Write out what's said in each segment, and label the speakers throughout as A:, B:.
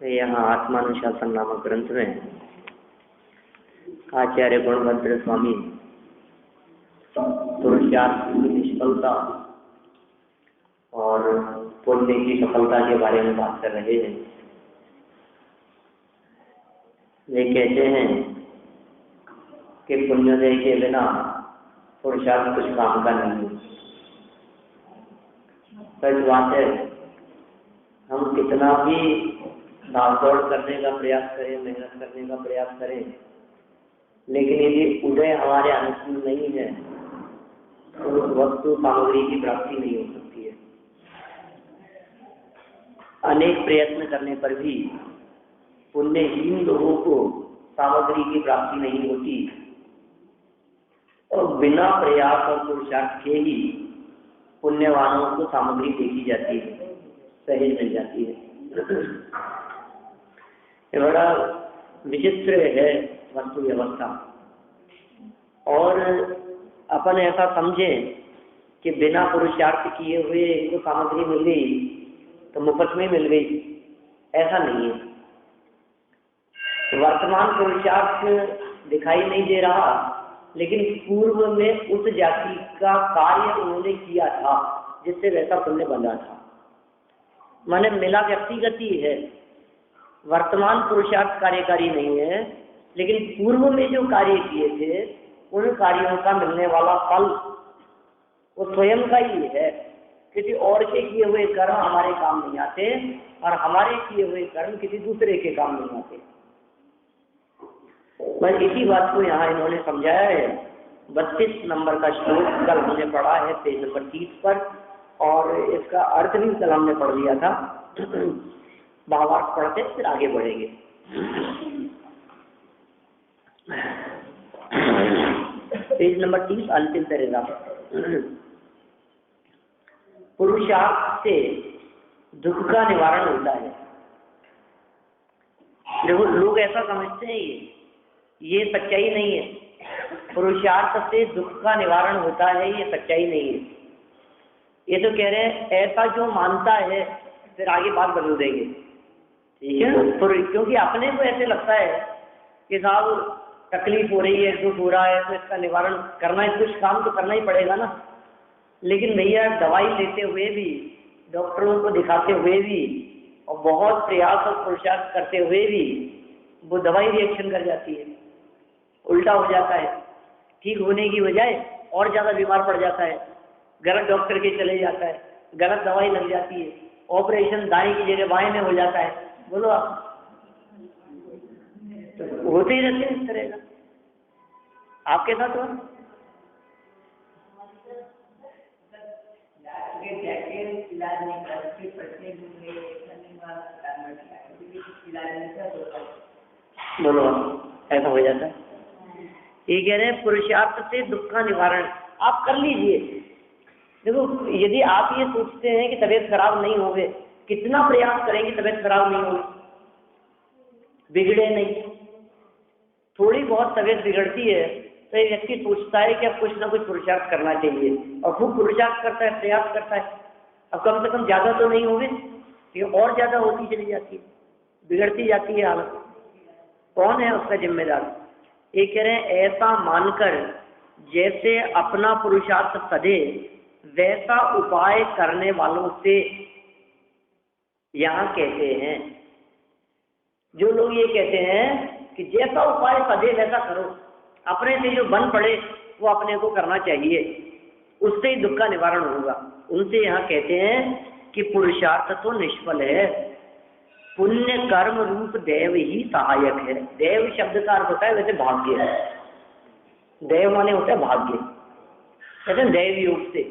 A: यहाँ आत्मानुशासन नामक ग्रंथ में आचार्य गुणभद्र स्वामी पुरुषार्थ की निष्फलता और पुण्य की सफलता के बारे में बात कर रहे हैं। वे कहते हैं कि पुण्योदय के बिना पुरुषार्थ कुछ काम का नहीं है। सच बात है, हम कितना भी भागदौड़ करने का प्रयास करें, मेहनत करने का प्रयास करें, लेकिन यदि उदय हमारे अनुकूल नहीं है तो उस वस्तु सामग्री की प्राप्ति नहीं हो सकती है। अनेक प्रयत्न करने पर भी पुण्यहीन लोगों को सामग्री की प्राप्ति नहीं होती और बिना प्रयास और पुरुषार्थ के ही पुण्यवानों को सामग्री देखी जाती है, सहज मिल जाती है। ये बड़ा विचित्र है वस्तु व्यवस्था। और अपन ऐसा समझें कि बिना पुरुषार्थ किए हुए इनको सामग्री मिल गई तो मुफ्त में मिल गई, ऐसा नहीं है। वर्तमान पुरुषार्थ दिखाई नहीं दे रहा, लेकिन पूर्व में उस जाति का कार्य उन्होंने किया था जिससे वैसा पुण्य बना था। माने मिला व्यक्तिगत ही है, वर्तमान पुरुषार्थ कार्यकारी नहीं है, लेकिन पूर्व में जो कार्य किए थे उन कार्यों का मिलने वाला फल वो स्वयं का ही है। किसी और के किए हुए कर्म हमारे काम नहीं आते और हमारे किए हुए कर्म किसी दूसरे के काम नहीं आते। बस इसी बात को यहाँ इन्होंने समझाया है। 32 नंबर का श्लोक कल हमने पढ़ा है, पेज नंबर 30 पर, और इसका अर्थ भी कल हमने पढ़ लिया था। भावार्थ पढ़ते फिर आगे बढ़ेंगे। पेज नंबर 30 अंतिम पैराग्राफ। पुरुषार्थ से दुख का निवारण होता है। देखो, लोग ऐसा समझते हैं ये सच्चाई नहीं है। पुरुषार्थ से दुख का निवारण होता है, ये सच्चाई नहीं है। ये तो कह रहे हैं ऐसा जो मानता है, फिर आगे बात बदल देंगे, ठीक है। क्योंकि अपने को ऐसे लगता है कि साहब तकलीफ हो रही है, दुख हो रहा है, तो इसका निवारण करना है, कुछ काम तो करना ही पड़ेगा ना। लेकिन भैया दवाई लेते हुए भी, डॉक्टरों को दिखाते हुए भी और बहुत प्रयास और पुरुषार्थ करते हुए भी वो दवाई रिएक्शन कर जाती है, उल्टा हो जाता है। ठीक होने की बजाय और ज़्यादा बीमार पड़ जाता है, गलत डॉक्टर के चले जाता है, गलत दवाई लग जाती है, ऑपरेशन दाएं की जगह बाएं में हो जाता है। बोलो आप, तो होते ही रहते हैं इस तरह का। आपके साथ हो? बोलो, ऐसा हो जाता है। ये कह रहे हैं पुरुषार्थ से दुख का निवारण आप कर लीजिए। देखो, यदि आप ये सोचते हैं कि तबीयत खराब नहीं होगी, कितना प्रयास करेंगे तबीयत खराब नहीं होगी, बिगड़े नहीं। थोड़ी बहुत तबीयत बिगड़ती है तो एक व्यक्ति सोचता है कि अब कुछ ना कुछ पुरुषार्थ करना चाहिए, और खूब पुरुषार्थ करता है, प्रयास करता है। अब कम से कम ज़्यादा तो नहीं होगी, ये और ज़्यादा होती चली जाती है, बिगड़ती जाती है हालत। कौन है उसका जिम्मेदार? ये कह रहे हैं ऐसा मानकर जैसे अपना पुरुषार्थ सधे वैसा उपाय करने वालों से यहाँ कहते हैं। जो लोग ये कहते हैं कि जैसा उपाय सधे वैसा करो, अपने से जो बन पड़े वो अपने को करना चाहिए, उससे ही दुख का निवारण होगा, उनसे यहाँ कहते हैं कि पुरुषार्थ तो निष्फल है, पुण्य कर्म रूप देव ही सहायक है। देव शब्द का अर्थ होता है वैसे भाग्य है। देव माने होता है भाग्य, कहते हैं दैव योग से,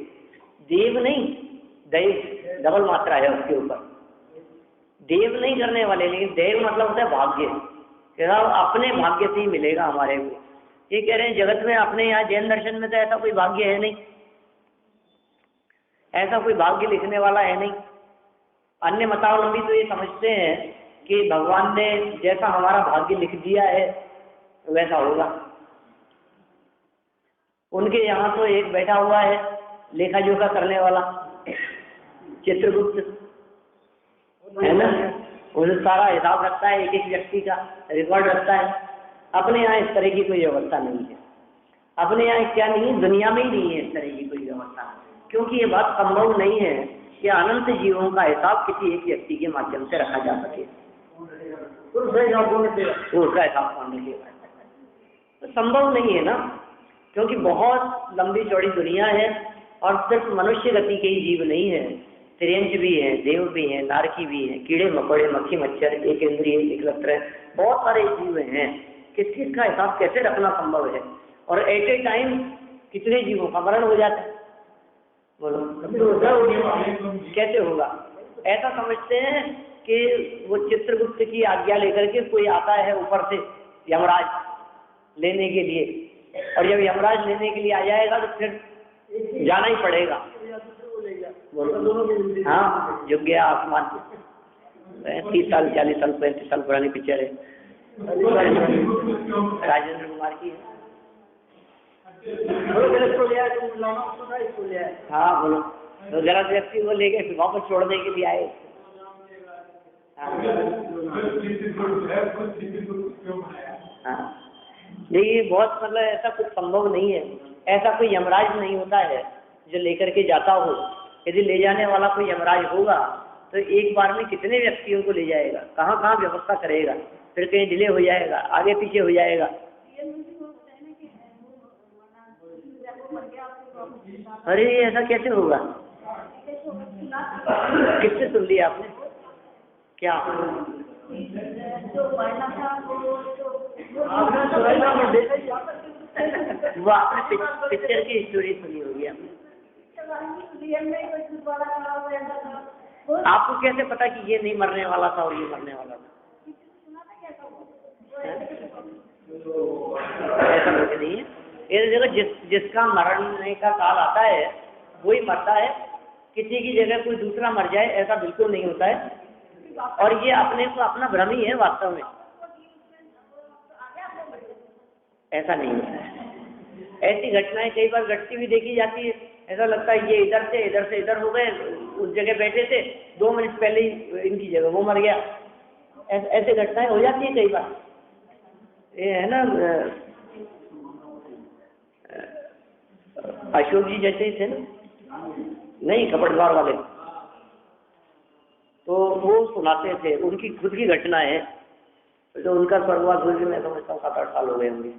A: देव नहीं, दैव डबल मात्रा है उसके ऊपर, देव नहीं करने वाले, लेकिन देव मतलब होता है भाग्य। कह रहा अपने भाग्य से ही मिलेगा हमारे को। ये कह रहे हैं जगत में, अपने यहाँ जैन दर्शन में तो ऐसा कोई भाग्य है नहीं, ऐसा कोई भाग्य लिखने वाला है नहीं। अन्य मतावलंबी तो ये समझते हैं कि भगवान ने जैसा हमारा भाग्य लिख दिया है वैसा होगा। उनके यहाँ तो एक बैठा हुआ है लेखा जोखा करने वाला, चित्रगुप्त है ना, वो सारा हिसाब रखता है, एक एक व्यक्ति का रिकॉर्ड रखता है। अपने यहाँ इस तरह की कोई व्यवस्था नहीं है। अपने यहाँ क्या नहीं है, दुनिया में ही नहीं है इस तरह की कोई व्यवस्था, क्योंकि ये बात संभव नहीं है कि अनंत जीवों का हिसाब किसी एक व्यक्ति के माध्यम से रखा जा सके। उसका हिसाब कौन रखेगा? तो संभव नहीं है ना, क्योंकि बहुत लंबी चौड़ी दुनिया है और सिर्फ मनुष्य गति के ही जीव नहीं है, त्रियंच भी है, देव भी है, नारकी भी है, कीड़े मकोड़े, मक्खी मच्छर, एक इंद्रिय, एक लत्र, बहुत सारे जीव हैं। किस किस का हिसाब कैसे रखना संभव है? और एट ए टाइम कितने जीवों का मरण हो जाता है? बोलो कैसे होगा? ऐसा समझते हैं कि वो चित्रगुप्त की आज्ञा लेकर के कोई आता है ऊपर से यमराज लेने के लिए, और जब यमराज लेने के लिए आ जाएगा तो फिर जाना ही पड़ेगा। हाँ, झुक गया आसमान। 30 साल 40 साल 35 साल पुरानी पिक्चर है, राजेंद्र कुमार की है। हाँ बोलो, तो जरा व्यक्ति को लेके फिर वापस छोड़ने के लिए आए। हाँ देखिए, बहुत मतलब ऐसा कुछ संभव नहीं है, ऐसा कोई यमराज नहीं होता है जो लेकर के जाता हो। यदि ले जाने वाला कोई यमराज होगा तो एक बार में कितने व्यक्तियों को ले जाएगा, कहाँ कहाँ व्यवस्था करेगा, फिर कहीं डिले हो जाएगा, आगे पीछे हो जाएगा। अरे ऐसा कैसे होगा? किससे सुन लिया आपने? क्या वो आपने पिक्चर की स्टोरी सुनी होगी आपने। आपको कैसे पता कि ये नहीं मरने वाला था और ये मरने वाला था? ऐसा कुछ नहीं है। इस जगह जिसका मरने का काल आता है वही मरता है, किसी की जगह कोई दूसरा मर जाए ऐसा बिल्कुल नहीं होता है। और ये अपने को अपना भ्रम ही है, वास्तव में ऐसा नहीं है। ऐसी घटनाएं कई बार घटती हुई देखी जाती है, ऐसा लगता है ये इधर से इधर हो गए, उस जगह बैठे थे 2 मिनट पहले ही इनकी जगह वो मर गया। ऐसे घटनाएं हो जाती है कई बार। ये है ना, अशोक जी जैसे ही थे ना, नहीं कपड़वार वाले, तो वो सुनाते थे उनकी खुद की घटना है। तो उनका स्वर्गवास हुए मैं समझता हूँ 7-8 साल हो गए होंगे।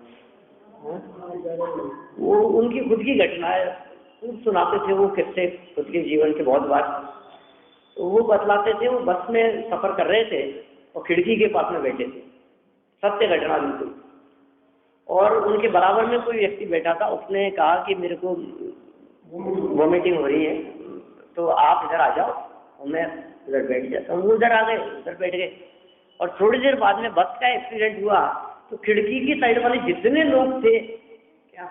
A: वो उनकी खुद की घटना है, खुद सुनाते थे वो किस्से खुद के जीवन के बहुत बार। तो वो बतलाते थे, वो बस में सफर कर रहे थे और खिड़की के पास में बैठे थे, सत्य घटना बिल्कुल। और उनके बराबर में कोई व्यक्ति बैठा था, उसने कहा कि मेरे को वॉमिटिंग हो रही है तो आप इधर आ जाओ और मैं उधर बैठ जाता हूँ। वो उधर आ गए, उधर बैठ गए, और थोड़ी देर बाद में बस का एक्सीडेंट हुआ तो खिड़की की साइड वाले जितने लोग थे क्या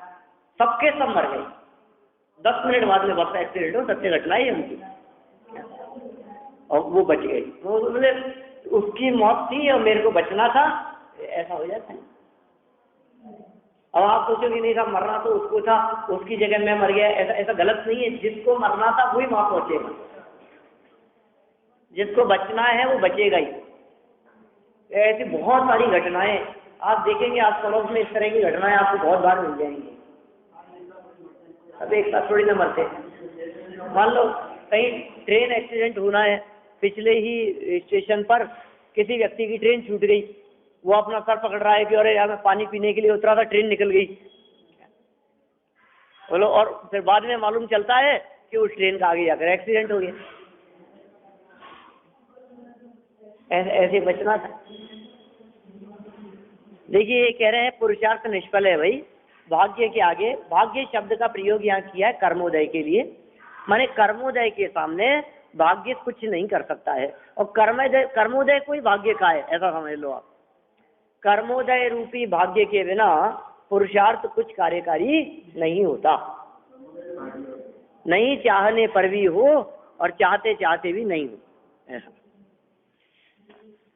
A: सबके सब मर गए। 10 मिनट बाद में बस का एक्सीडेंट हो, सत्य घटना है उनकी, और वो बच गए। तो बोले उसकी मौत थी और मेरे को बचना था, ऐसा हो जाता है। अब आप सोचो कि नहीं था मरना तो उसको था, उसकी जगह मैं मर गया, ऐसा गलत नहीं है। जिसको मरना था वही मौत पहुंचेगा, जिसको बचना है वो बचेगा ही। ऐसी बहुत सारी घटनाएं आप देखेंगे, आज पड़ोस में इस तरह की घटनाएं आपको बहुत बार मिल जाएंगी। अब एक साथ थोड़ी ना मरते। मान लो कहीं ट्रेन एक्सीडेंट होना है, पिछले ही स्टेशन पर किसी व्यक्ति की ट्रेन छूट गई, वो अपना सर पकड़ रहा है कि अरे यार मैं पानी पीने के लिए उतरा था, ट्रेन निकल गई, बोलो, और फिर बाद में मालूम चलता है कि उस ट्रेन का आगे जाकर एक्सीडेंट हो गया। ऐसे बचना था। देखिए ये कह रहे हैं पुरुषार्थ निष्फल है भाई, भाग्य के आगे। भाग्य शब्द का प्रयोग यहाँ किया है कर्मोदय के लिए, माने कर्मोदय के सामने भाग्य कुछ नहीं कर सकता है। और कर्मोदय कोई भाग्य का है ऐसा समझ लो आप। कर्मोदय रूपी भाग्य के बिना पुरुषार्थ कुछ कार्यकारी नहीं होता। नहीं चाहने पर भी हो और चाहते चाहते भी नहीं हो, ऐसा।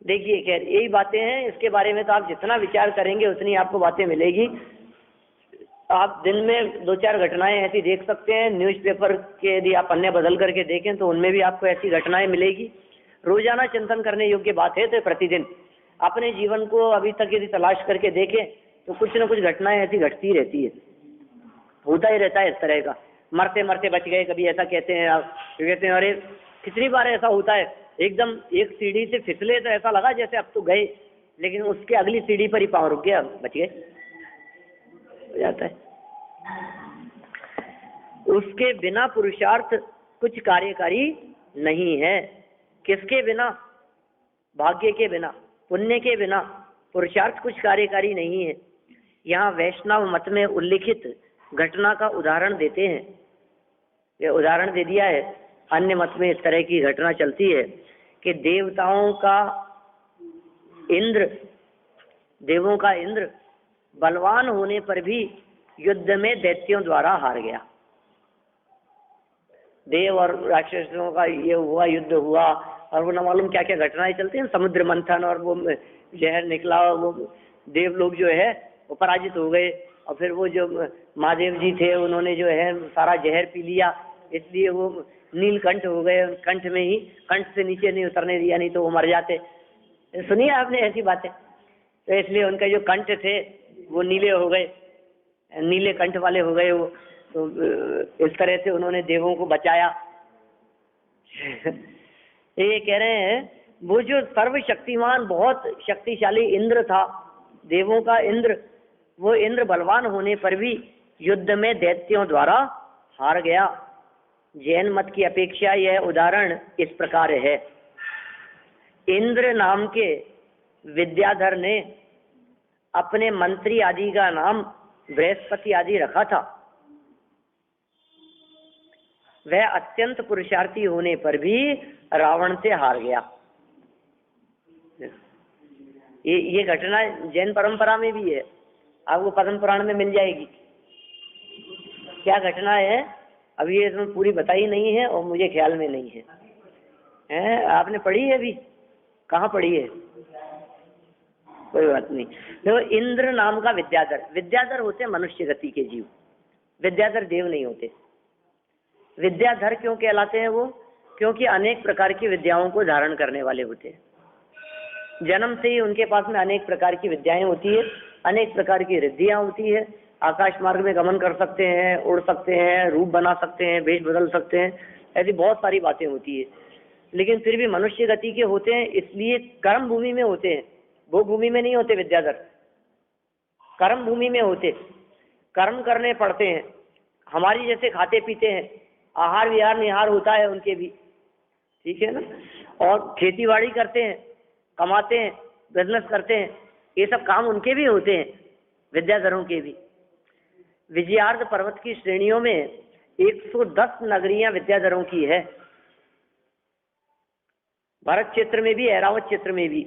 A: देखिए खैर यही बातें हैं, इसके बारे में तो आप जितना विचार करेंगे उतनी आपको बातें मिलेगी। आप दिन में 2-4 घटनाएं ऐसी देख सकते हैं, न्यूज़पेपर के यदि आप पन्ने बदल करके देखें तो उनमें भी आपको ऐसी घटनाएं मिलेगी। रोजाना चिंतन करने योग्य बात है। तो प्रतिदिन अपने जीवन को अभी तक यदि तलाश करके देखें तो कुछ न कुछ घटनाएं ऐसी घटती रहती है, होता ही रहता है इस तरह का। मरते मरते बच गए, कभी ऐसा कहते हैं आप, कहते हैं अरे कितनी बार ऐसा होता है, एकदम एक सीढ़ी से फिसले तो ऐसा लगा जैसे अब तो गए, लेकिन उसके अगली सीढ़ी पर ही पाँव रुक गया, बच गए, हो जाता है। उसके बिना पुरुषार्थ कुछ कार्यकारी नहीं है। किसके बिना? भाग्य के बिना, पुण्य के बिना पुरुषार्थ कुछ कार्यकारी नहीं है। यहाँ वैष्णव मत में उल्लिखित घटना का उदाहरण देते हैं, ये उदाहरण दे दिया है। अन्य मत में इस तरह की घटना चलती है कि देवताओं का इंद्र, देवों का इंद्र बलवान होने पर भी युद्ध में दैत्यों द्वारा हार गया। देव और राक्षसों का ये हुआ, युद्ध हुआ, और वो न मालूम क्या क्या घटनाएं चलती हैं, समुद्र मंथन, और वो जहर निकला, वो देव लोग जो है वो पराजित हो गए, और फिर वो जो महादेव जी थे उन्होंने जो है सारा जहर पी लिया, इसलिए वो नीलकंठ हो गए, कंठ में ही, कंठ से नीचे नहीं उतरने दिया, नहीं तो वो मर जाते। सुनिए आपने ऐसी बातें। तो इसलिए उनका जो कंठ थे वो नीले हो गए, नीले कंठ वाले हो गए वो। तो इस तरह से उन्होंने देवों को बचाया। ये कह रहे हैं वो जो सर्वशक्तिमान बहुत शक्तिशाली इंद्र था, देवों का इंद्र, वो इंद्र बलवान होने पर भी युद्ध में दैत्यों द्वारा हार गया। जैन मत की अपेक्षा यह उदाहरण इस प्रकार है। इंद्र नाम के विद्याधर ने अपने मंत्री आदि का नाम बृहस्पति आदि रखा था। वह अत्यंत पुरुषार्थी होने पर भी रावण से हार गया। ये घटना जैन परंपरा में भी है, आपको पद्म पुराण में मिल जाएगी। क्या घटना है अभी ये इसमें पूरी बताई नहीं है और मुझे ख्याल में नहीं है, आपने पढ़ी है अभी? कहाँ पढ़ी है? कोई बात नहीं। देखो, इंद्र नाम का विद्याधर, विद्याधर होते मनुष्य गति के जीव, विद्याधर देव नहीं होते। विद्याधर क्यों कहलाते हैं वो? क्योंकि अनेक प्रकार की विद्याओं को धारण करने वाले होते हैं। जन्म से ही उनके पास में अनेक प्रकार की विद्याएं होती है, अनेक प्रकार की रिद्धियां होती है। आकाश मार्ग में गमन कर सकते हैं, उड़ सकते हैं, रूप बना सकते हैं, वेश बदल सकते हैं, ऐसी बहुत सारी बातें होती है। लेकिन फिर भी मनुष्य गति के होते हैं, इसलिए कर्म भूमि में होते हैं, भोग भूमि में नहीं होते। विद्याधर कर्म भूमि में होते, कर्म करने पड़ते हैं। हमारी जैसे खाते पीते हैं, आहार विहार निहार होता है उनके भी, ठीक है ना। और खेती बाड़ी करते हैं, कमाते हैं, बिजनेस करते हैं, ये सब काम उनके भी होते हैं, विद्याधरों के भी। विजयार्ध पर्वत की श्रेणियों में 110 नगरियां विद्याधरों की है, भारत क्षेत्र में भी, ऐरावत क्षेत्र में भी,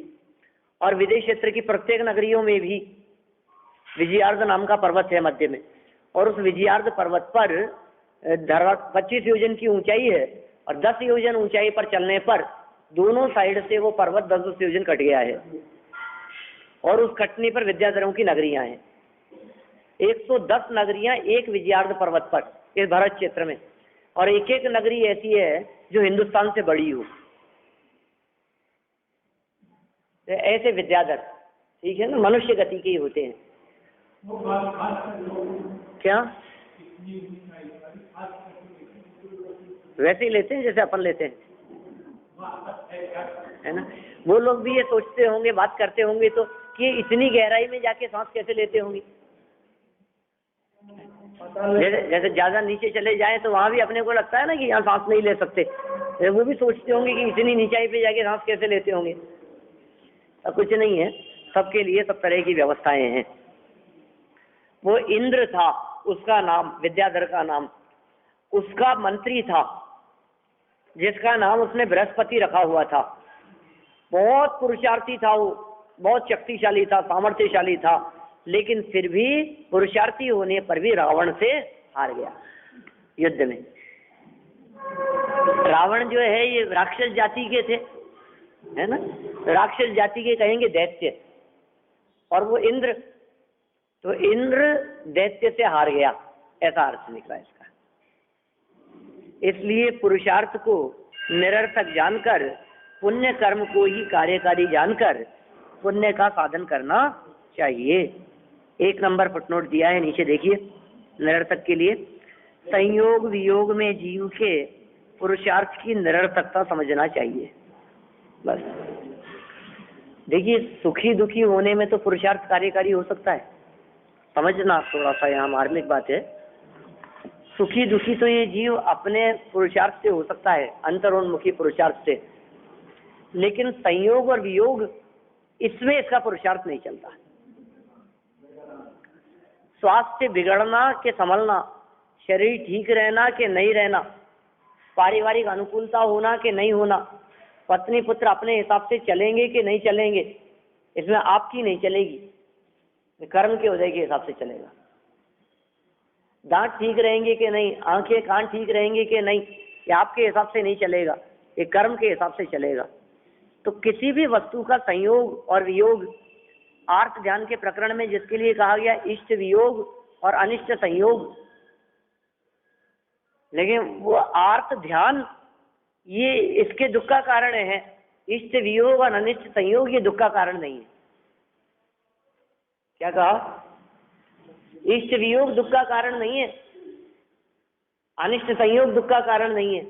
A: और विदेश क्षेत्र की प्रत्येक नगरियों में भी विजयार्ध नाम का पर्वत है मध्य में। और उस विजयार्ध पर्वत पर 25 योजन की ऊंचाई है, और 10 योजन ऊंचाई पर चलने पर दोनों साइड से वो पर्वत 10-10 योजन कट गया है, और उस कटने पर विद्याधरों की नगरियां हैं। 110 नगरियां एक विजयार्ध पर्वत पर इस भारत क्षेत्र में, और एक एक नगरी ऐसी है जो हिंदुस्तान से बड़ी हो। ऐसे विद्याधर, ठीक है ना, मनुष्य गति के ही होते हैं। क्या वैसे ही लेते हैं जैसे अपन लेते हैं, है ना। वो लोग भी ये सोचते होंगे, बात करते होंगे तो कि इतनी गहराई में जाके सांस कैसे लेते होंगे। जैसे ज्यादा नीचे चले जाएं तो वहां भी अपने को लगता है ना कि यहाँ सांस नहीं ले सकते, वो भी सोचते होंगे कि इतनी नीचाई पे जाके सांस कैसे लेते होंगे। कुछ नहीं है, सबके लिए सब तरह की व्यवस्थाएं हैं। वो इंद्र था, उसका नाम, विद्याधर का नाम, उसका मंत्री था जिसका नाम उसने बृहस्पति रखा हुआ था। बहुत पुरुषार्थी था वो, बहुत शक्तिशाली था, सामर्थ्यशाली था, लेकिन फिर भी पुरुषार्थी होने पर भी रावण से हार गया युद्ध में। रावण जो है ये राक्षस जाति के थे, है ना, राक्षस जाति के कहेंगे दैत्य, और वो इंद्र, तो इंद्र दैत्य से हार गया, ऐसा अर्थ निकला इसका। इसलिए पुरुषार्थ को निरर्थक जानकर, पुण्य कर्म को ही कार्यकारी जानकर पुण्य का साधन करना चाहिए। 1 नंबर फुटनोट दिया है नीचे, देखिए निरर्थक के लिए, संयोग वियोग में जीव के पुरुषार्थ की निरर्थकता समझना चाहिए। बस देखिए, सुखी दुखी होने में तो पुरुषार्थ कार्यकारी हो सकता है, समझना थोड़ा सा यहाँ मार्मिक बात है। सुखी दुखी तो ये जीव अपने पुरुषार्थ से हो सकता है, अंतरोन्मुखी पुरुषार्थ से, लेकिन संयोग और वियोग इसमें इसका पुरुषार्थ नहीं चलता। स्वास्थ्य बिगड़ना कि संभलना, शरीर ठीक रहना कि नहीं रहना, पारिवारिक अनुकूलता होना कि नहीं होना, पत्नी पुत्र अपने हिसाब से चलेंगे कि नहीं चलेंगे, इसमें आपकी नहीं चलेगी, कर्म के उदय के हिसाब से चलेगा। दांत ठीक रहेंगे कि नहीं, आंखें कान ठीक रहेंगे कि नहीं, ये आपके हिसाब से नहीं चलेगा, ये कर्म के हिसाब से चलेगा। तो किसी भी वस्तु का संयोग और वियोग आर्त ध्यान के प्रकरण में जिसके लिए कहा गया इष्ट वियोग और अनिष्ट संयोग, लेकिन वो आर्त ध्यान ये इसके दुख का कारण है, इष्ट वियोग और अनिष्ट संयोग ये दुख का कारण नहीं है। क्या कहा? इष्ट वियोग दुख का कारण नहीं है, अनिष्ट संयोग दुख का कारण नहीं है,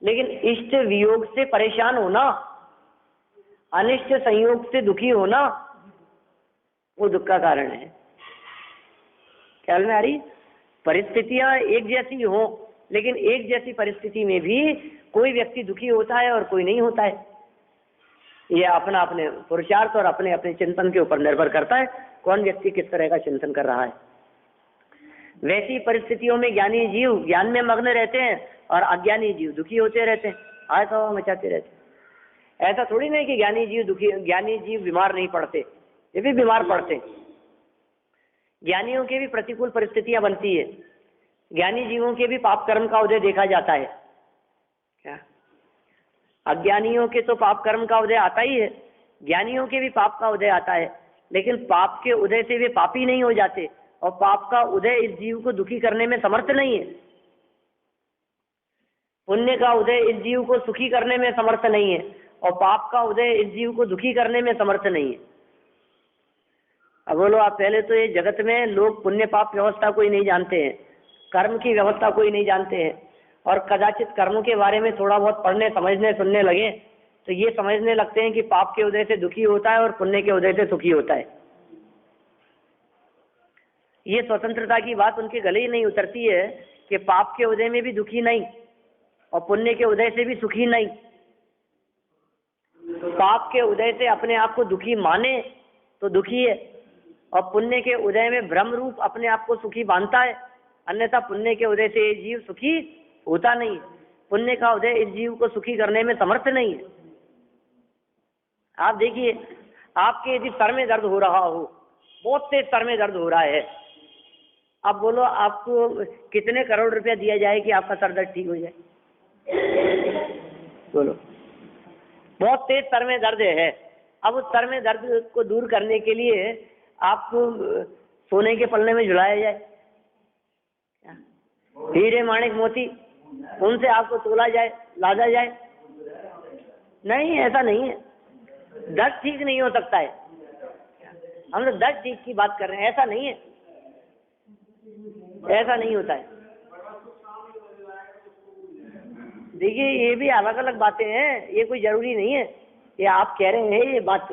A: लेकिन इष्ट वियोग से परेशान होना, अनिष्ट संयोग से दुखी होना, वो दुख का कारण है। ख्याल में आ रही? परिस्थितियां एक जैसी हो, लेकिन एक जैसी परिस्थिति में भी कोई व्यक्ति दुखी होता है और कोई नहीं होता है। ये अपना अपने पुरुषार्थ और अपने अपने चिंतन के ऊपर निर्भर करता है, कौन व्यक्ति किस तरह का चिंतन कर रहा है। वैसी परिस्थितियों में ज्ञानी जीव ज्ञान में मग्न रहते हैं और अज्ञानी जीव दुखी होते रहते हैं, आए तो मचाते रहते हैं। ऐसा थोड़ी नहीं कि ज्ञानी जीव बीमार नहीं पड़ते, ये भी बीमार पड़ते। ज्ञानियों के भी प्रतिकूल परिस्थितियां बनती है, ज्ञानी जीवों के भी पाप कर्म का उदय देखा जाता है। क्या अज्ञानियों के तो पाप कर्म का उदय आता ही है, ज्ञानियों के भी पाप का उदय आता है, लेकिन पाप के उदय से वे पापी नहीं हो जाते, और पाप का उदय इस जीव को दुखी करने में समर्थ नहीं है। पुण्य का उदय इस जीव को सुखी करने में समर्थ नहीं है, और पाप का उदय इस जीव को दुखी करने में समर्थ नहीं है। अब बोलो आप, पहले तो ये जगत में लोग पुण्य पाप व्यवस्था कोई नहीं जानते हैं, कर्म की व्यवस्था कोई नहीं जानते हैं, और कदाचित कर्मों के बारे में थोड़ा बहुत पढ़ने समझने सुनने लगे तो ये समझने लगते हैं कि पाप के उदय से दुखी होता है और पुण्य के उदय से सुखी होता है। ये स्वतंत्रता की बात उनके गले ही नहीं उतरती है कि पाप के उदय में भी दुखी नहीं और पुण्य के उदय से भी सुखी नहीं। पाप के उदय से अपने आप को दुखी माने तो दुखी है, और पुण्य के उदय में ब्रह्म रूप अपने आप को सुखी मानता है, अन्यथा पुण्य के उदय से ये जीव सुखी होता नहीं। पुण्य का उदय इस जीव को सुखी करने में समर्थ नहीं है। आप देखिए, आपके यदि सर में दर्द हो रहा हो, बहुत तेज सर में दर्द हो रहा है, अब बोलो आपको कितने करोड़ रुपया दिया जाए कि आपका सर दर्द ठीक हो जाए? बोलो, बहुत तेज सर में दर्द है, अब उस सर में दर्द को दूर करने के लिए आपको सोने के पल्ले में झुलाया जाए, हीरे माणिक मोती उनसे आपको तोला जाए, लादा जाए? नहीं, ऐसा नहीं है। दर्द ठीक नहीं हो सकता है, हम लोग दर्द ठीक की बात कर रहे हैं, ऐसा नहीं है, ऐसा नहीं होता है। देखिए, ये भी अलग अलग बातें हैं, ये कोई जरूरी नहीं है। ये आप कह रहे हैं ये बात,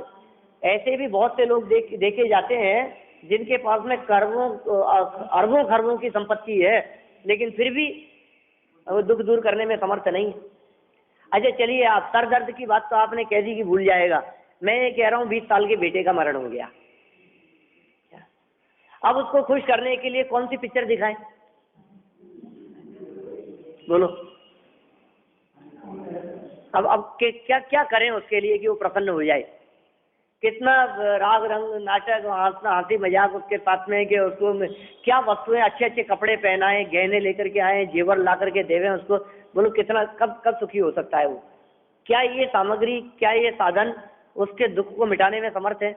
A: ऐसे भी बहुत से लोग देखे जाते हैं जिनके पास में अरबों खरबों की संपत्ति है, लेकिन फिर भी वो दुख दूर करने में समर्थ नहीं। अच्छा चलिए, आप सर दर्द की बात तो आपने कह दी कि भूल जाएगा। मैं ये कह रहा हूँ 20 साल के बेटे का मरण हो गया, अब उसको खुश करने के लिए कौन सी पिक्चर दिखाएं? बोलो, अब क्या क्या करें उसके लिए कि वो प्रसन्न हो जाए? कितना राग रंग नाटक हंसना हंसी मजाक उसके साथ में, कि उसको क्या वस्तुएं अच्छे अच्छे कपड़े पहनाए, गहने लेकर के आए, जेवर ला करके देवे उसको। बोलो कितना कब सुखी हो सकता है वो? क्या ये सामग्री, क्या ये साधन उसके दुख को मिटाने में समर्थ है?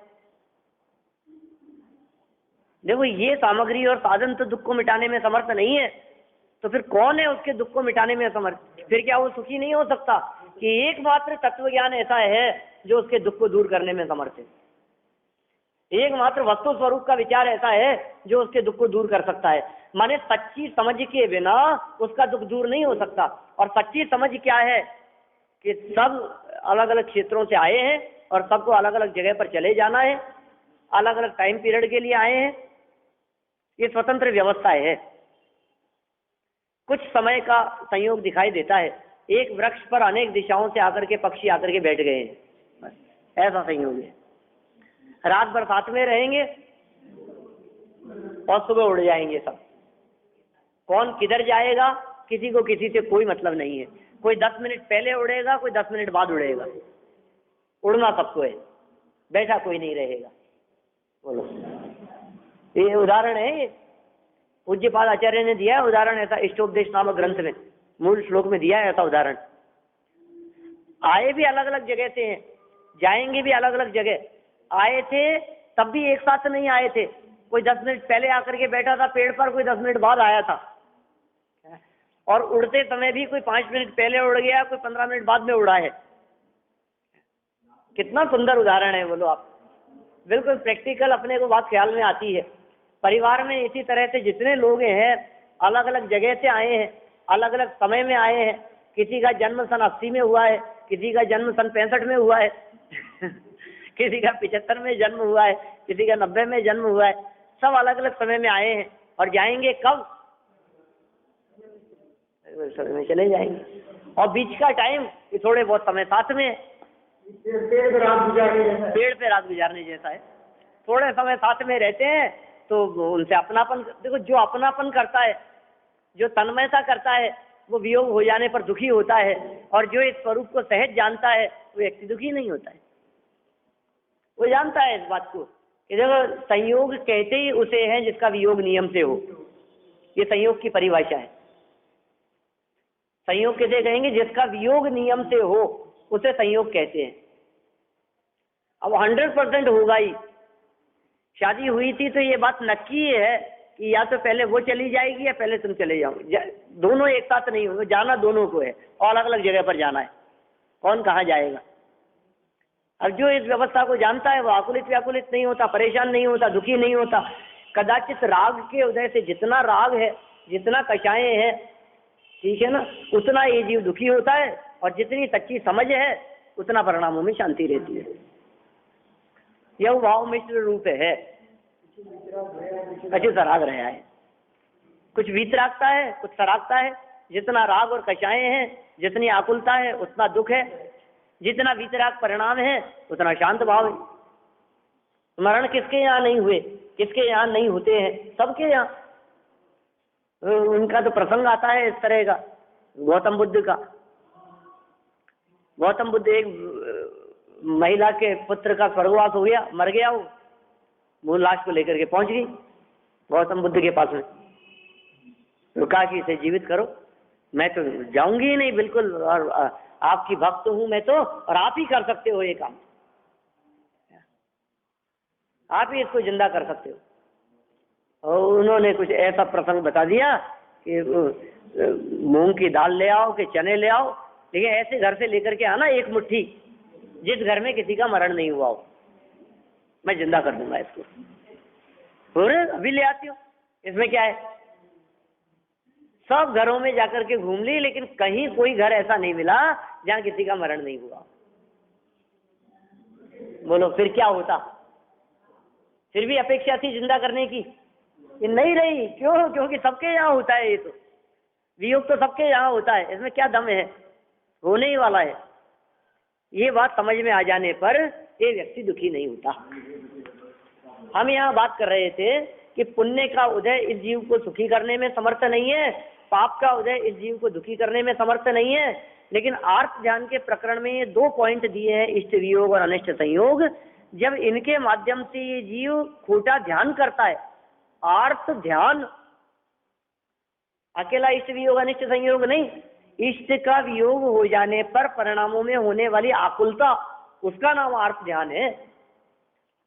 A: देखो, ये सामग्री और साधन तो दुख को मिटाने में समर्थ नहीं है, तो फिर कौन है उसके दुख को मिटाने में समर्थ? फिर क्या वो सुखी नहीं हो सकता कि एकमात्र तत्व ज्ञान ऐसा है जो उसके दुख को दूर करने में समर्थ है? एकमात्र वस्तु स्वरूप का विचार ऐसा है जो उसके दुख को दूर कर सकता है। माने सच्ची समझ के बिना उसका दुख दूर नहीं हो सकता। और सच्ची समझ क्या है कि सब अलग अलग क्षेत्रों से आए हैं और सबको अलग अलग जगह पर चले जाना है, अलग अलग टाइम पीरियड के लिए आए हैं। ये स्वतंत्र व्यवस्था है। कुछ समय का संयोग दिखाई देता है, एक वृक्ष पर अनेक दिशाओं से आकर के पक्षी आकर के बैठ गए हैं, बस ऐसा संयोग है। रात भर साथ में रहेंगे और सुबह उड़ जाएंगे सब। कौन किधर जाएगा किसी को किसी से कोई मतलब नहीं है। कोई 10 मिनट पहले उड़ेगा, कोई 10 मिनट बाद उड़ेगा। उड़ना सबको है, बैठा कोई नहीं रहेगा। बोलो, ये उदाहरण है। ये पूज्यपाद आचार्य ने दिया है उदाहरण ऐसा, इष्टोपदेश नामक ग्रंथ में मूल श्लोक में दिया है ऐसा उदाहरण। आए भी अलग अलग जगह से हैं, जाएंगे भी अलग अलग जगह। आए थे तब भी एक साथ नहीं आए थे। कोई 10 मिनट पहले आकर के बैठा था पेड़ पर, कोई 10 मिनट बाद आया था। और उड़ते समय भी कोई 5 मिनट पहले उड़ गया, कोई 15 मिनट बाद में उड़ा है। कितना सुंदर उदाहरण है, बोलो आप। बिल्कुल प्रैक्टिकल अपने को बात ख्याल में आती है। परिवार में इसी तरह से जितने लोग हैं अलग अलग जगह से आए हैं, अलग अलग समय में आए हैं। किसी का जन्म सन 80 में हुआ है, किसी का जन्म सन 65 में हुआ है किसी का 75 में जन्म हुआ है, किसी का 90 में जन्म हुआ है। सब अलग अलग समय में आए हैं और जाएंगे कब? समय में चले जाएंगे। और बीच का टाइम कि थोड़े बहुत समय साथ में, पेड़ पे रात गुजारने जैसा है। थोड़े समय साथ में रहते हैं तो उनसे अपनापन। देखो, जो अपनापन करता है, जो तन्मयता करता है, वो वियोग हो जाने पर दुखी होता है। और जो इस स्वरूप को सहज जानता है वो व्यक्ति दुखी नहीं होता है। वो जानता है इस बात को कि देखो, संयोग कहते ही उसे है जिसका वियोग नियम से हो। ये संयोग की परिभाषा है। संयोग कैसे कहेंगे? जिसका वियोग नियम से हो उसे संयोग कहते हैं। अब 100% होगा ही। शादी हुई थी तो ये बात नक्की है कि या तो पहले वो चली जाएगी या पहले तुम चले जाओगे। दोनों एक साथ नहीं होंगे। जाना दोनों को है और अलग अलग जगह पर जाना है। कौन कहाँ जाएगा? अब जो इस व्यवस्था को जानता है वो आकुलित व्याकुलित नहीं होता, परेशान नहीं होता, दुखी नहीं होता। कदाचित राग के उदय से जितना राग है, जितना कषाएं हैं, ठीक है ना, उतना ये जीव दुखी होता है। और जितनी सच्ची समझ है उतना परिणामों में शांति रहती है। यह भाव मिश्र रूप है। अच्छी सराग रहा है, कुछ वीतरागता है, कुछ सरागता है। जितना राग और कषाएं हैं, जितनी आकुलता है उतना दुख है। जितना वीतराग परिणाम है उतना शांत भाव है। मरण किसके यहाँ नहीं हुए, किसके यहाँ नहीं होते हैं? सबके यहाँ। उनका तो प्रसंग आता है इस तरह का, गौतम बुद्ध का। गौतम बुद्ध, एक महिला के पुत्र का स्वर्गवास हो गया, मर गया वो लाश को लेकर के पहुंच गई गौतम बुद्ध के पास में। तो कहा कि इसे जीवित करो। मैं तो जाऊंगी ही नहीं बिल्कुल, और आपकी भक्त हूं मैं तो, और आप ही कर सकते हो ये काम। आप ही इसको जिंदा कर सकते हो। और उन्होंने कुछ ऐसा प्रसंग बता दिया कि मूंग की दाल ले आओ कि चने ले आओ, लेकिन ऐसे घर से लेकर के आना एक मुट्ठी जिस घर में किसी का मरण नहीं हुआ हो, मैं जिंदा कर दूंगा इसको। और अभी ले आती हूँ, इसमें क्या है? सब घरों में जाकर के घूम ली, लेकिन कहीं कोई घर ऐसा नहीं मिला जहां किसी का मरण नहीं हुआ। बोलो फिर क्या होता? फिर भी अपेक्षा थी जिंदा करने की, ये नहीं रही। क्यों? क्योंकि सबके यहाँ होता है। ये तो वियोग तो सबके यहाँ होता है, इसमें क्या दम है? होने ही वाला है। ये बात समझ में आ जाने पर ये व्यक्ति दुखी नहीं होता। हम यहाँ बात कर रहे थे कि पुण्य का उदय इस जीव को सुखी करने में समर्थ नहीं है, पाप का उदय इस जीव को दुखी करने में समर्थ नहीं है। लेकिन आर्त ध्यान के प्रकरण में ये 2 पॉइंट दिए हैं, इष्ट वियोग और अनिष्ट संयोग। जब इनके माध्यम से ये जीव खोटा ध्यान करता है, आर्त ध्यान, अकेला इष्ट वियोग अनिष्ट संयोग नहीं, इष्ट का वियोग हो जाने पर परिणामों में होने वाली आकुलता उसका नाम आर्त ध्यान है।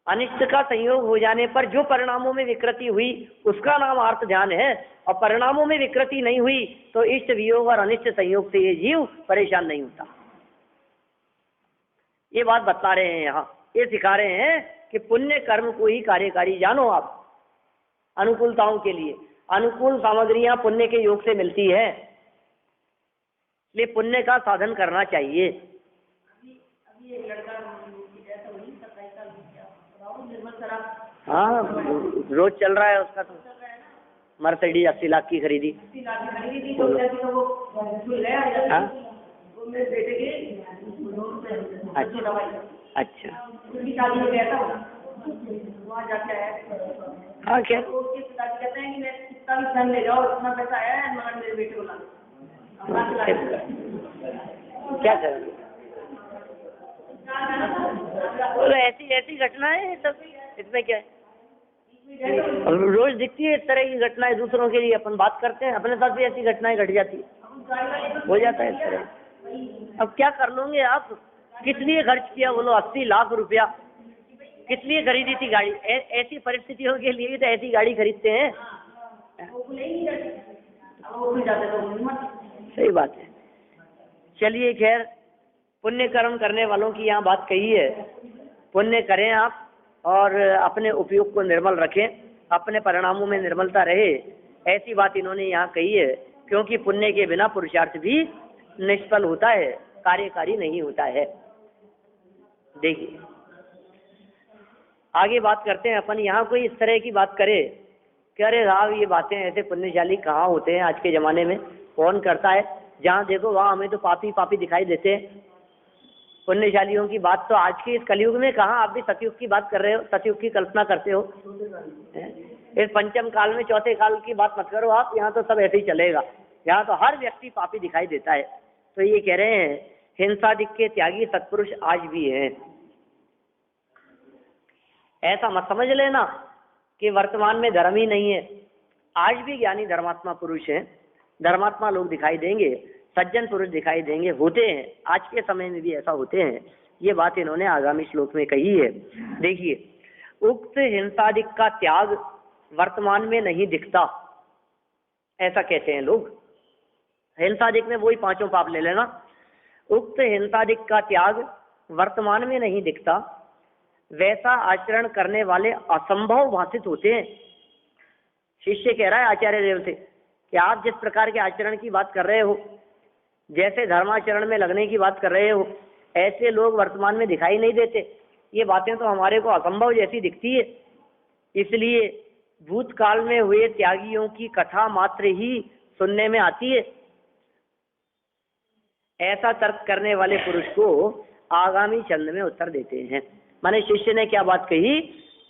A: अनिष्ट का संयोग हो जाने पर जो परिणामों में विकृति हुई उसका नाम आर्त ध्यान है, और परिणामों में विकृति नहीं हुई तो इष्ट वियोग और अनिष्ट संयोग से ये जीव परेशान नहीं होता। ये बात बता रहे हैं यहाँ, ये सिखा रहे हैं कि पुण्य कर्म को ही कार्यकारी जानो आप अनुकूलताओं के लिए। अनुकूल सामग्रियां पुण्य के योग से मिलती है, इसलिए पुण्य का साधन करना चाहिए। अभी एक लड़का हाँ रोज चल रहा है उसका, तो मर्सिडीज 80 लाख की खरीदी। हाँ? अच्छा हाँ क्या कहते हैं कि मैं कितना भी धन ले जाओ, इतना पैसा है मगर मेरे बेटे को क्या करें। तो ऐसी घटना है सब, इसमें क्या है। रोज दिखती है इस तरह की घटनाएं दूसरों के लिए, अपन बात करते हैं, अपने साथ भी ऐसी घटनाएं घट जाती है, हो जाता है इस तरह। अब क्या कर लोगे आप, किस लिए खर्च किया बोलो 80 लाख रुपया, किस लिए खरीदी थी गाड़ी। ऐसी परिस्थितियों के लिए तो ऐसी गाड़ी खरीदते हैं। सही बात है। चलिए खैर, पुण्य कर्म करने वालों की यहाँ बात कही है, पुण्य करें आप और अपने उपयोग को निर्मल रखें, अपने परिणामों में निर्मलता रहे, ऐसी बात इन्होंने यहाँ कही है। क्योंकि पुण्य के बिना पुरुषार्थ भी निष्फल होता है, कार्यकारी नहीं होता है। देखिए आगे बात करते हैं अपन। यहाँ कोई इस तरह की बात करे कि अरे साहब ये बातें ऐसे पुण्यशाली कहाँ होते हैं आज के ज़माने में, कौन करता है। जहाँ देखो वहाँ हमें तो पापी पापी दिखाई देते हैं। पुण्यशालियों की बात तो आज के इस कलयुग में कहाँ, आप भी सतयुग की बात कर रहे हो, सतयुग की कल्पना करते हो। इस पंचम काल में चौथे काल की बात मत करो आप, यहाँ तो सब ऐसे ही चलेगा। यहाँ तो हर व्यक्ति पापी दिखाई देता है। तो ये कह रहे हैं हिंसादिक के त्यागी सत्पुरुष आज भी हैं। ऐसा मत समझ लेना कि वर्तमान में धर्म ही नहीं है, आज भी ज्ञानी धर्मात्मा पुरुष हैं, धर्मात्मा लोग दिखाई देंगे, सज्जन पुरुष दिखाई देंगे, होते हैं, आज के समय में भी ऐसा होते हैं। ये बात इन्होंने आगामी श्लोक में कही है। देखिए, उक्त हिंसादिक का त्याग वर्तमान में नहीं दिखता, ऐसा कहते हैं लोग। हिंसादिक में वही पांचों पाप ले लेना। उक्त हिंसादिक का त्याग वर्तमान में नहीं दिखता, वैसा आचरण करने वाले असंभव भाषित होते हैं। शिष्य कह रहा है आचार्य देव से कि आप जिस प्रकार के आचरण की बात कर रहे हो, जैसे धर्माचरण में लगने की बात कर रहे हो, ऐसे लोग वर्तमान में दिखाई नहीं देते। ये बातें तो हमारे को असंभव जैसी दिखती है। इसलिए भूतकाल में हुए त्यागियों की कथा मात्र ही सुनने में आती है। ऐसा तर्क करने वाले पुरुष को आगामी चंद में उत्तर देते हैं। माने शिष्य ने क्या बात कही,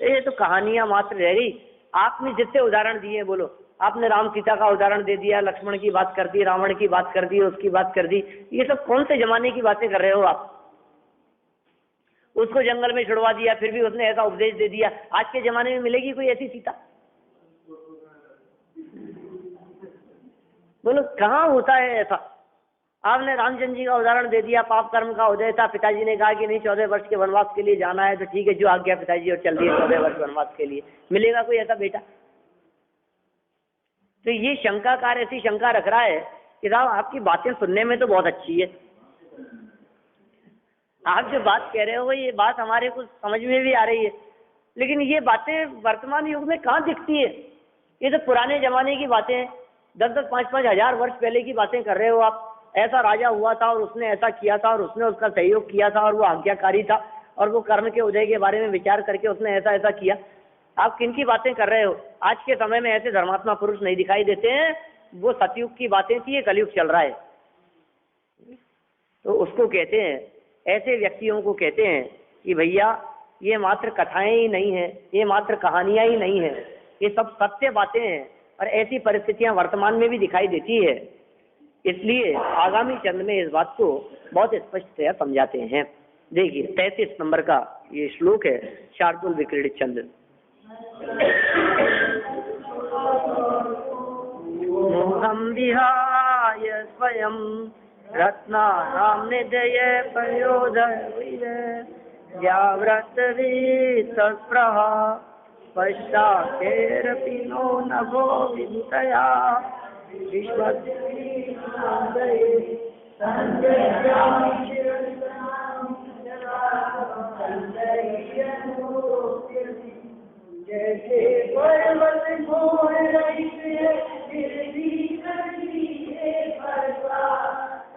A: ये तो कहानियां मात्र रह गई। आपने जितने उदाहरण दिए, बोलो, आपने राम सीता का उदाहरण दे दिया, लक्ष्मण की बात कर दी, रावण की बात कर दी, उसकी बात कर दी, ये सब कौन से जमाने की बातें कर रहे हो आप। उसको जंगल में छुड़वा दिया, फिर भी उसने ऐसा उपदेश दे दिया। आज के जमाने में मिलेगी कोई ऐसी सीता? बोलो कहाँ होता है ऐसा। आपने रामचंद्र जी का उदाहरण दे दिया, पाप कर्म का उदय था, पिताजी ने कहा कि नहीं 14 वर्ष के वनवास के लिए जाना है, तो ठीक है जो आ गया पिताजी और चल दिए 14 वर्ष वनवास के लिए। मिलेगा कोई ऐसा बेटा? तो ये शंकाकार ऐसी शंका रख रहा है कि साहब आपकी बातें सुनने में तो बहुत अच्छी है, आप जो बात कह रहे हो ये बात हमारे को समझ में भी आ रही है, लेकिन ये बातें वर्तमान युग में कहाँ दिखती है। ये तो पुराने जमाने की बातें हैं, 10-10, 5-5 हजार वर्ष पहले की बातें कर रहे हो आप। ऐसा राजा हुआ था और उसने ऐसा किया था और उसने उसका सहयोग किया था और वो आज्ञाकारी था और वो कर्म के उदय के बारे में विचार करके उसने ऐसा ऐसा किया। आप किन की बातें कर रहे हो? आज के समय में ऐसे धर्मात्मा पुरुष नहीं दिखाई देते हैं। वो सतयुग की बातें थी, ये कलयुग चल रहा है। तो उसको कहते हैं, ऐसे व्यक्तियों को कहते हैं कि भैया ये मात्र कथाएं ही नहीं है, ये मात्र कहानियां ही नहीं है, ये सब सत्य बातें हैं और ऐसी परिस्थितियां वर्तमान में भी दिखाई देती है। इसलिए आगामी चंद में इस बात को बहुत स्पष्टतया समझाते हैं। देखिए 33 नंबर का ये श्लोक है, शार्दुल विक्रीडित चंद। मोहं विहाय स्वयं रत्नानां निधये पयोधये व्याव्रतवी तत्प्रहा पश्चातेरपि नो नभो विमुतया जैसे पर्वत मोह रहित है फिर भी करती है परवाह,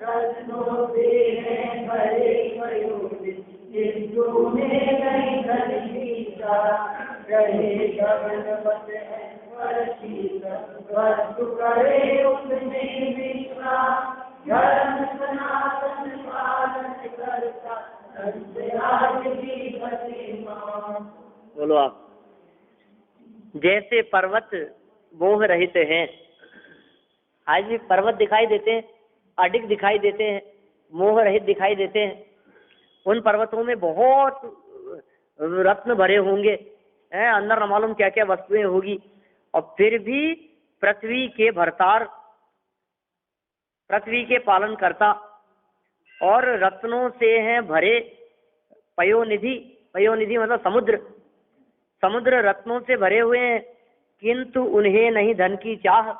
A: रत्नों से है भरे पयोनिधि जिसमें नहीं घनीता रहे गगनवत है वर्षित वस्तु करे उसमें विश्राम धर्म सनातन पालन करता आज भी प्रतिमान। बोलो आप। जैसे पर्वत मोह रहित हैं, आज भी पर्वत दिखाई देते हैं, अडिग दिखाई देते हैं, मोह रहित दिखाई देते हैं। उन पर्वतों में बहुत रत्न भरे होंगे हैं, अंदर न मालूम क्या क्या वस्तुएं होगी, और फिर भी पृथ्वी के भरतार, पृथ्वी के पालन करता और रत्नों से हैं भरे पयोनिधि, पयोनिधि मतलब समुद्र, समुद्र रत्नों से भरे हुए हैं, किंतु उन्हें नहीं धन की चाह।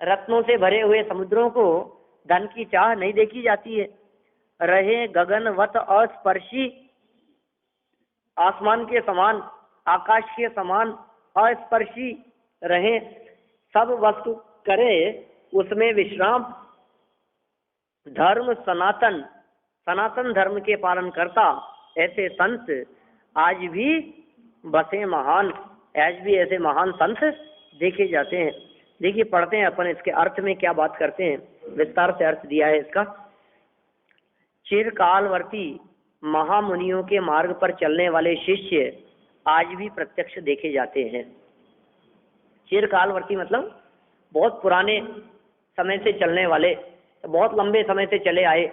A: रत्नों से भरे हुए समुद्रों को धन की चाह नहीं देखी जाती है। रहे गगनवत अस्पर्शी, आसमान के समान, आकाश के समान अस्पर्शी रहे, सब वस्तु करे उसमें विश्राम। धर्म सनातन, सनातन धर्म के पालन करता ऐसे संत आज भी बसे महान, आज भी ऐसे महान संत देखे जाते हैं। देखिए पढ़ते हैं अपन इसके अर्थ में क्या बात करते हैं, विस्तार से अर्थ दिया है इसका। चिरकालवर्ती महामुनियों के मार्ग पर चलने वाले शिष्य आज भी प्रत्यक्ष देखे जाते हैं। चिरकालवर्ती मतलब बहुत पुराने समय से चलने वाले, बहुत लंबे समय से चले आए।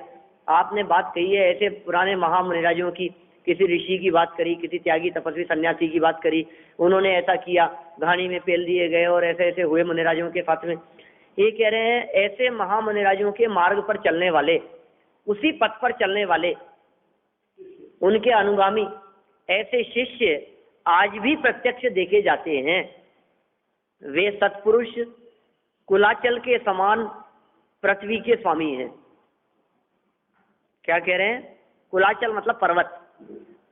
A: आपने बात कही है ऐसे पुराने महामुनिराजों की, किसी ऋषि की बात करी, किसी त्यागी तपस्वी सन्यासी की बात करी, उन्होंने ऐसा किया, घानी में पेल दिए गए और ऐसे ऐसे हुए मुनिराजों के साथ में। ये कह रहे हैं ऐसे महामुनिराजों के मार्ग पर चलने वाले, उसी पथ पर चलने वाले, उनके अनुगामी ऐसे शिष्य आज भी प्रत्यक्ष देखे जाते हैं। वे सत्पुरुष कुलाचल के समान पृथ्वी के स्वामी हैं। क्या कह रहे हैं? कुलाचल मतलब पर्वत,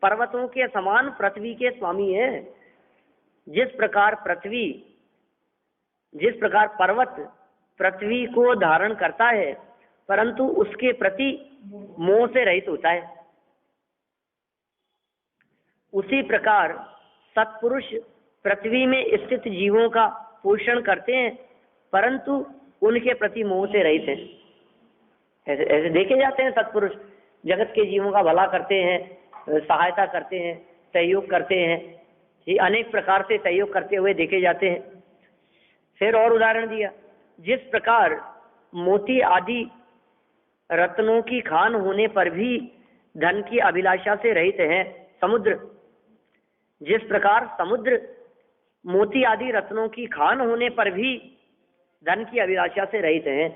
A: पर्वतों के समान पृथ्वी के स्वामी हैं। जिस प्रकार पृथ्वी, जिस प्रकार पर्वत पृथ्वी को धारण करता है परंतु उसके प्रति मोह से रहित होता है, उसी प्रकार सत्पुरुष पृथ्वी में स्थित जीवों का पोषण करते हैं परंतु उनके प्रति मोह से रहित हैं। ऐसे ऐसे देखे जाते हैं सत्पुरुष, जगत के जीवों का भला करते हैं, सहायता करते हैं, सहयोग करते हैं, ये अनेक प्रकार से सहयोग करते हुए देखे जाते हैं। फिर और उदाहरण दिया, जिस प्रकार मोती आदि रत्नों की खान होने पर भी धन की अभिलाषा से रहित हैं समुद्र, जिस प्रकार समुद्र मोती आदि रत्नों की खान होने पर भी धन की अभिलाषा से रहित हैं।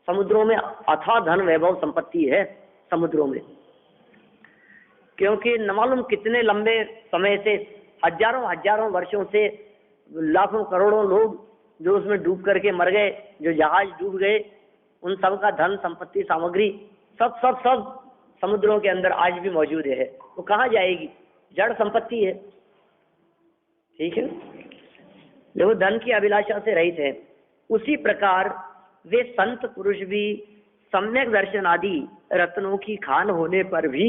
A: समुद्रों में अथाह धन वैभव संपत्ति है समुद्रों में, क्योंकि न मालूम कितने लंबे समय से, हजारों हजारों वर्षों से लाखों करोड़ों लोग जो उसमें डूब करके मर गए, जो जहाज डूब गए, उन सब का धन संपत्ति सामग्री सब सब सब समुद्रों के अंदर आज भी मौजूद है। वो कहाँ जाएगी? जड़ संपत्ति है। ठीक है, देखो धन की अभिलाषा से रहित है। उसी प्रकार वे संत पुरुष भी सम्यक दर्शन आदि रत्नों की खान होने पर भी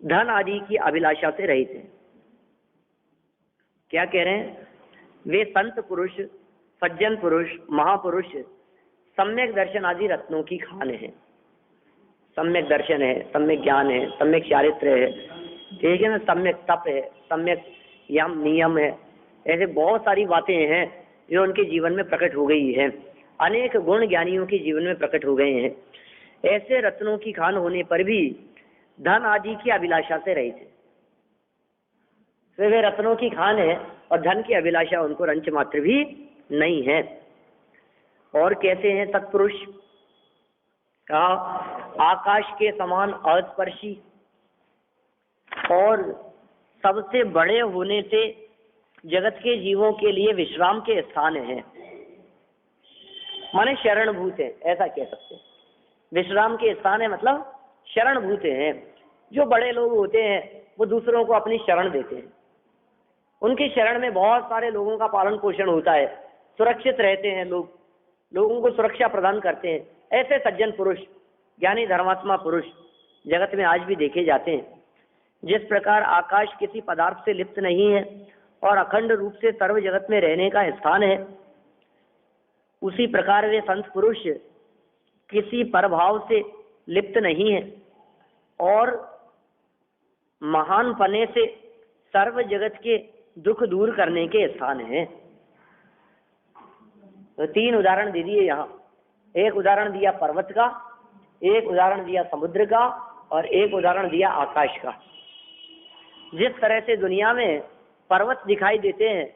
A: धन आदि की अभिलाषा से रहित है। क्या कह रहे हैं? वे संत पुरुष, सज्जन पुरुष, महापुरुष सम्यक दर्शन आदि रत्नों की खान है। सम्यक दर्शन है, सम्यक ज्ञान है, सम्यक चारित्र है, ठीक है ना, सम्यक तप है, सम्यक यम नियम है, ऐसे बहुत सारी बातें हैं जो उनके जीवन में प्रकट हो गई है। अनेक गुण ज्ञानियों के जीवन में प्रकट हो गए हैं। ऐसे रत्नों की खान होने पर भी धन आदि की अभिलाषा से रहित है। तो वे रत्नों की खान है और धन की अभिलाषा उनको रंच मात्र भी नहीं है। और कैसे हैं सत्पुरुष? कहा आकाश के समान अस्पर्शी और सबसे बड़े होने से जगत के जीवों के लिए विश्राम के स्थान है, माने शरणभूत है, ऐसा कह सकते हैं। विश्राम के स्थान है मतलब शरणभूत हैं। जो बड़े लोग होते हैं वो दूसरों को अपनी शरण देते हैं, उनकी शरण में बहुत सारे लोगों का पालन पोषण होता है, सुरक्षित रहते हैं, लोगों को सुरक्षा प्रदान करते हैं। ऐसे सज्जन पुरुष, ज्ञानी धर्मात्मा पुरुष जगत में आज भी देखे जाते हैं। जिस प्रकार आकाश किसी पदार्थ से लिप्त नहीं है और अखंड रूप से सर्व जगत में रहने का स्थान है, उसी प्रकार वे संत पुरुष किसी परभाव से लिप्त नहीं है और महान पने से सर्व जगत के दुख दूर करने के स्थान है। तो 3 उदाहरण दे दिए यहाँ। एक उदाहरण दिया पर्वत का, एक उदाहरण दिया समुद्र का और एक उदाहरण दिया आकाश का। जिस तरह से दुनिया में पर्वत दिखाई देते हैं,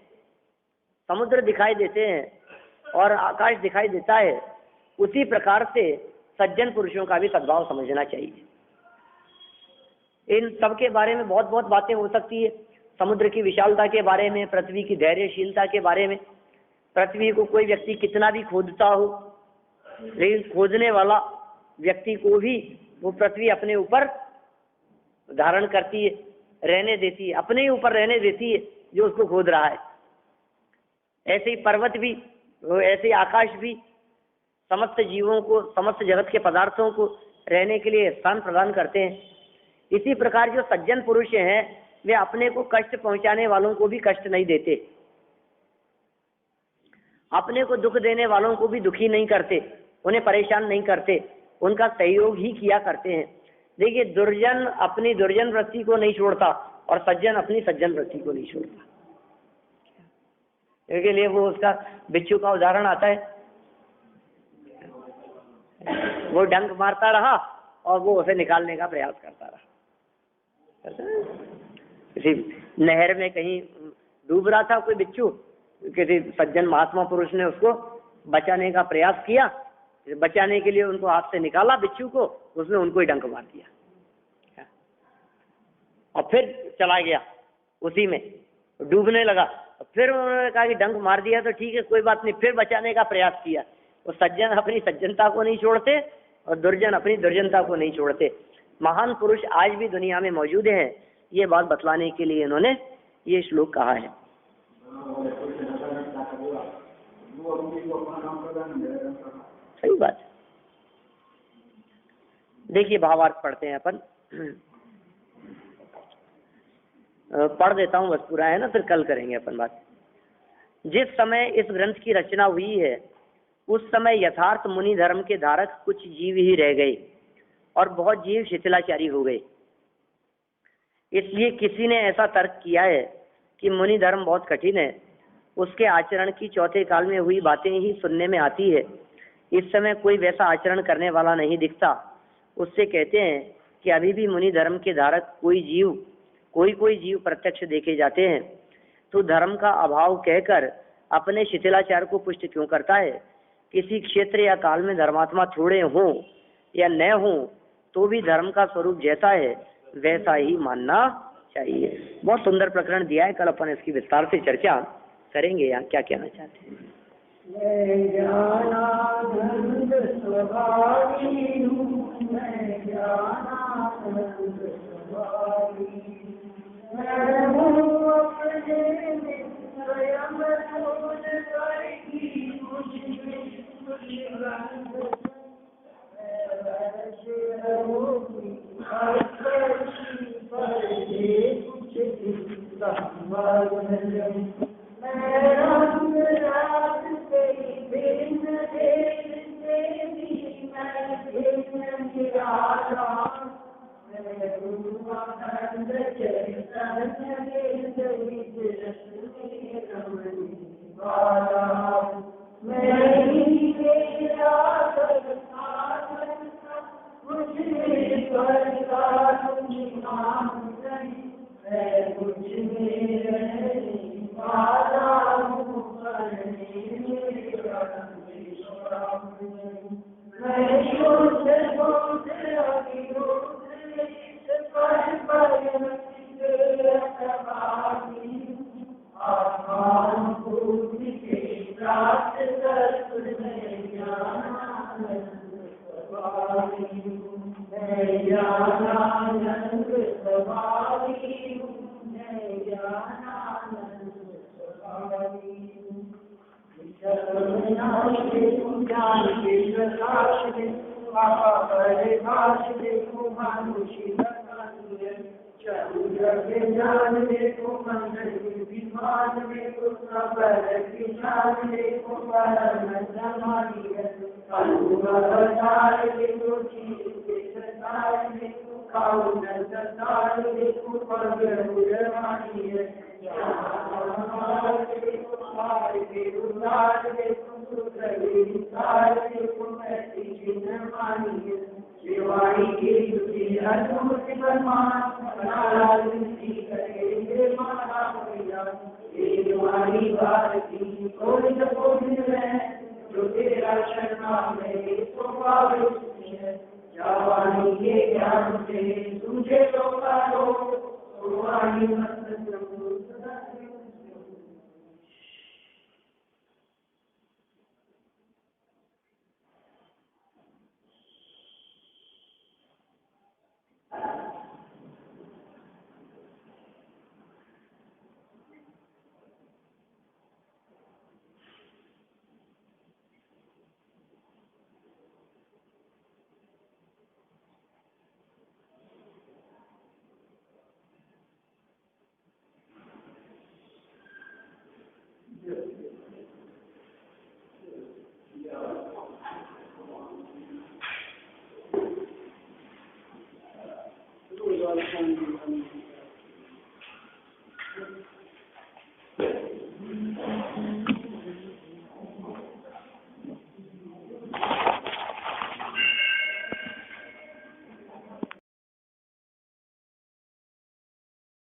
A: समुद्र दिखाई देते हैं और आकाश दिखाई देता है, उसी प्रकार से सज्जन पुरुषों का भी सद्भाव समझना चाहिए। इन सब के बारे में बहुत बहुत बातें हो सकती है। समुद्र की विशालता के बारे में, पृथ्वी की धैर्यशीलता के बारे में। पृथ्वी को कोई व्यक्ति कितना भी खोदता हो, लेकिन खोदने वाला व्यक्ति को भी वो पृथ्वी अपने ऊपर धारण करती है, रहने देती है, अपने ही ऊपर रहने देती है जो उसको खोद रहा है। ऐसे ही पर्वत भी, ऐसे ही आकाश भी समस्त जीवों को, समस्त जगत के पदार्थों को रहने के लिए स्थान प्रदान करते हैं। इसी प्रकार जो सज्जन पुरुष हैं वे अपने को कष्ट पहुंचाने वालों को भी कष्ट नहीं देते, अपने को दुख देने वालों को भी दुखी नहीं करते, उन्हें परेशान नहीं करते, उनका सहयोग ही किया करते हैं। देखिए, दुर्जन अपनी दुर्जन वृत्ति को नहीं छोड़ता और सज्जन अपनी सज्जन वृत्ति को नहीं छोड़ता। इसके लिए वो उसका बिच्छू का उदाहरण आता है, वो डंक मारता रहा और वो उसे निकालने का प्रयास करता रहा। किसी नहर में कहीं डूब रहा था कोई बिच्छू, किसी सज्जन महात्मा पुरुष ने उसको बचाने का प्रयास किया, बचाने के लिए उनको हाथ से निकाला बिच्छू को, उसने उनको ही डंक मार दिया और फिर चला गया, उसी में डूबने लगा। फिर उन्होंने कहा कि डंक मार दिया तो ठीक है, कोई बात नहीं, फिर बचाने का प्रयास किया। वो सज्जन अपनी सज्जनता को नहीं छोड़ते और दुर्जन अपनी दुर्जनता को नहीं छोड़ते। महान पुरुष आज भी दुनिया में मौजूद हैं, ये बात बतलाने के लिए इन्होंने ये श्लोक कहा है। सही बात। देखिए भावार्थ पढ़ते हैं अपन, पढ़ देता हूँ बस, पूरा है ना, फिर कल करेंगे अपन बात। जिस समय इस ग्रंथ की रचना हुई है उस समय यथार्थ मुनि धर्म के धारक कुछ जीव ही रह गए और बहुत जीव शिथिलाचारी हो गए। इसलिए किसी ने ऐसा तर्क किया है कि मुनि धर्म बहुत कठिन है, उसके आचरण की चौथे काल में हुई बातें ही सुनने में आती है। इस समय कोई वैसा आचरण करने वाला नहीं दिखता। उससे कहते हैं कि अभी भी मुनि धर्म के धारक कोई जीव प्रत्यक्ष देखे जाते हैं। तो धर्म का अभाव कहकर अपने शिथिलाचार को पुष्ट क्यों करता है? किसी क्षेत्र या काल में धर्मात्मा थोड़े हों या न हों तो भी धर्म का स्वरूप जैसा है वैसा ही मानना चाहिए। बहुत सुंदर प्रकरण दिया है, कल अपन इसकी विस्तार से चर्चा करेंगे। यहाँ क्या कहना चाहते हैं?
B: ज्ञानानंद स्वभावी जय ज्ञानानंद स्वभावी ज्ञान के प्रकाश में बाबा बड़े भाष देखो मानुषी ज्ञान देखो मंदिर विमान देखो सबर किसान देखो परम समाधि अनुसार देखो चीज के संसार देखो खाओ न संसार देखो पग उड़वानी है देखो पार के उदार देखो सुखसार देखो ऐसी चिन्ह मानी है शिवाई के तुझे अद्भुत परमान नारायणी करेंगे माता मैया ये तुम्हारी बात की कोई न कोई है जो तेरा शरणा में स्वभाव है जावानी के ज्ञान से तुझे तो पालो तुम्हारी मत